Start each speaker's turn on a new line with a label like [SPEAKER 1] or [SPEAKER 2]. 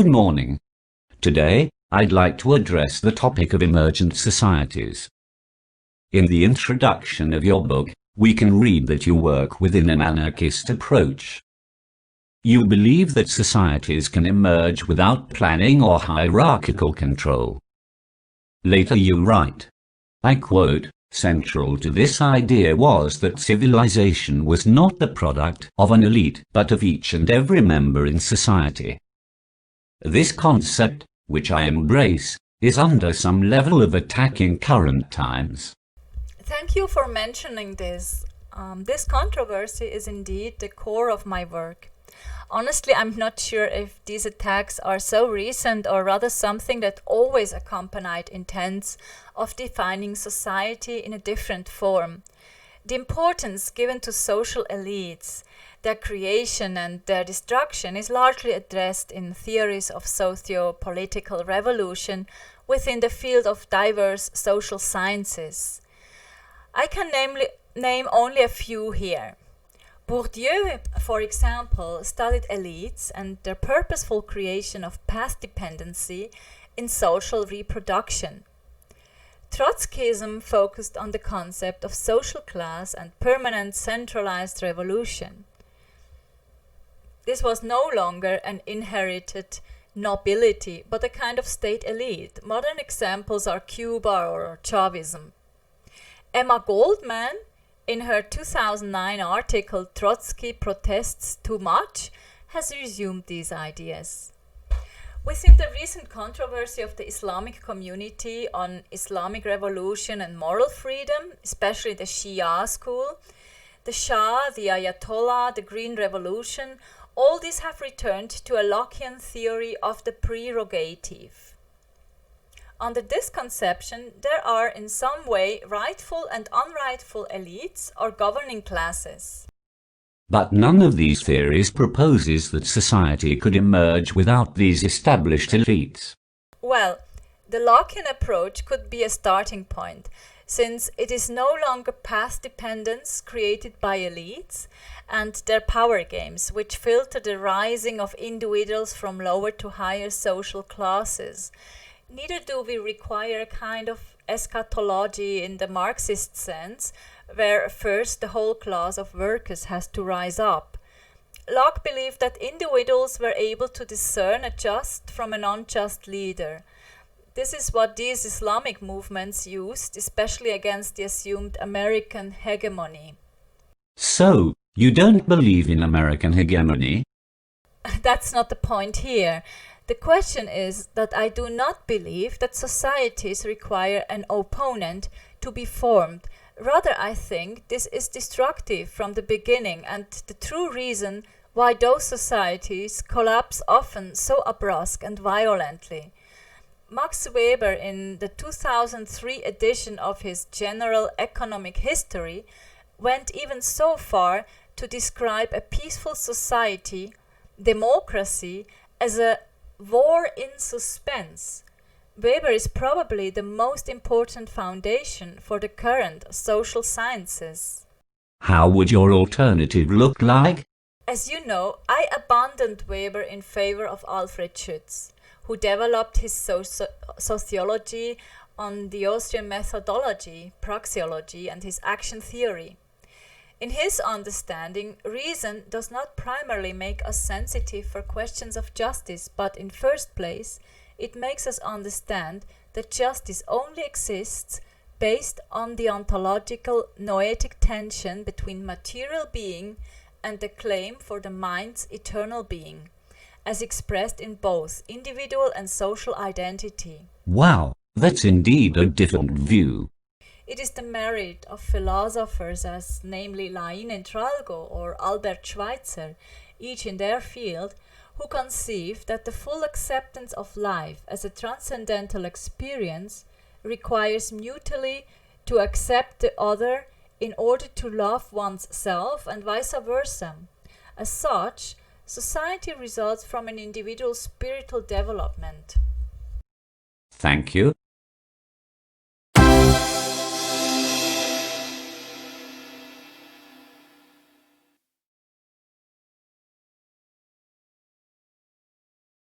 [SPEAKER 1] Good morning. Today, I'd like to address the topic of emergent societies. In the introduction of your book, we can read that you work within an anarchist approach. You believe that societies can emerge without planning or hierarchical control. Later you write, I quote, "Central to this idea was that civilization was not the product of an elite but of each and every member in society. This concept, which I embrace, is under some level of attack in current times."
[SPEAKER 2] Thank you for mentioning this. This controversy is indeed the core of my work. Honestly, I'm not sure if these attacks are so recent or rather something that always accompanied intents of defining society in a different form. The importance given to social elites, their creation and their destruction is largely addressed in theories of socio-political revolution within the field of diverse social sciences. I can name only a few here. Bourdieu, for example, studied elites and their purposeful creation of path dependency in social reproduction. Trotskyism focused on the concept of social class and permanent centralized revolution. This was no longer an inherited nobility, but a kind of state elite. Modern examples are Cuba or Chavism. Emma Goldman, in her 2009 article Trotsky Protests Too Much, has resumed these ideas. Within the recent controversy of the Islamic community on Islamic revolution and moral freedom, especially the Shia school, the Shah, the Ayatollah, the Green Revolution, all these have returned to a Lockian theory of the prerogative. Under this conception, there are in some way rightful and unrightful elites or governing classes.
[SPEAKER 1] But none of these theories proposes that society could emerge without these established elites.
[SPEAKER 2] Well, the Lockian approach could be a starting point, since it is no longer path dependence created by elites and their power games, which filter the rising of individuals from lower to higher social classes. Neither do we require a kind of eschatology in the Marxist sense, where first the whole class of workers has to rise up. Locke believed that individuals were able to discern a just from an unjust leader. This is what these Islamic movements used, especially against the assumed American hegemony.
[SPEAKER 1] So, you don't believe in American hegemony?
[SPEAKER 2] That's not the point here. The question is that I do not believe that societies require an opponent to be formed. Rather, I think this is destructive from the beginning and the true reason why those societies collapse often so abruptly and violently. Max Weber, in the 2003 edition of his General Economic History, went even so far to describe a peaceful society, democracy, as a war in suspense. Weber is probably the most important foundation for the current social sciences.
[SPEAKER 1] How would your alternative look like?
[SPEAKER 2] As you know, I abandoned Weber in favor of Alfred Schütz, who developed his sociology on the Austrian methodology, praxeology, and his action theory. In his understanding, reason does not primarily make us sensitive for questions of justice, but in first place, it makes us understand that justice only exists based on the ontological noetic tension between material being and the claim for the mind's eternal being, as expressed in both individual and social identity.
[SPEAKER 1] Wow, that's indeed a different view.
[SPEAKER 2] It is the merit of philosophers as namely Lain and Tralgo or Albert Schweitzer, each in their field, who conceive that the full acceptance of life as a transcendental experience requires mutually to accept the other in order to love one's self and vice versa. As such, society results from an individual's spiritual development.
[SPEAKER 1] Thank you.